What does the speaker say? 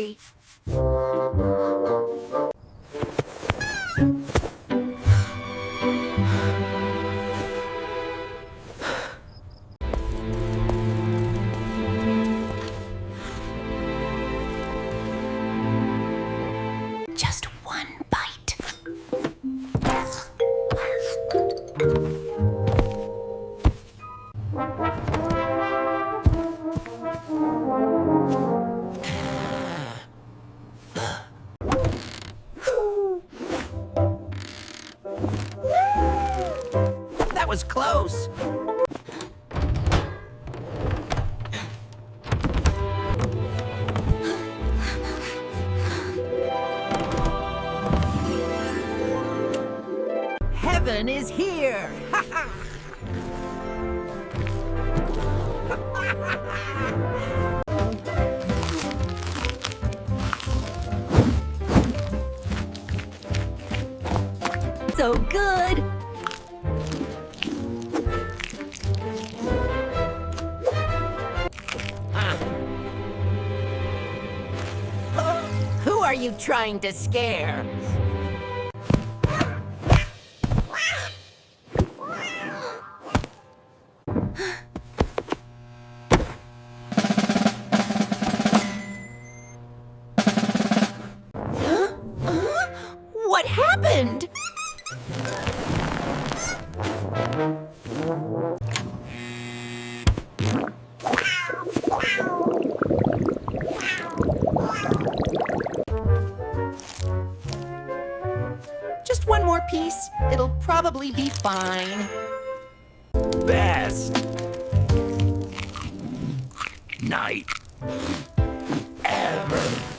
hurry. Just one bite. That was close. Heaven is here! Ha ha! So good. Who are you trying to scare? What happened? Just one more piece. It'll probably be fine. Best night ever.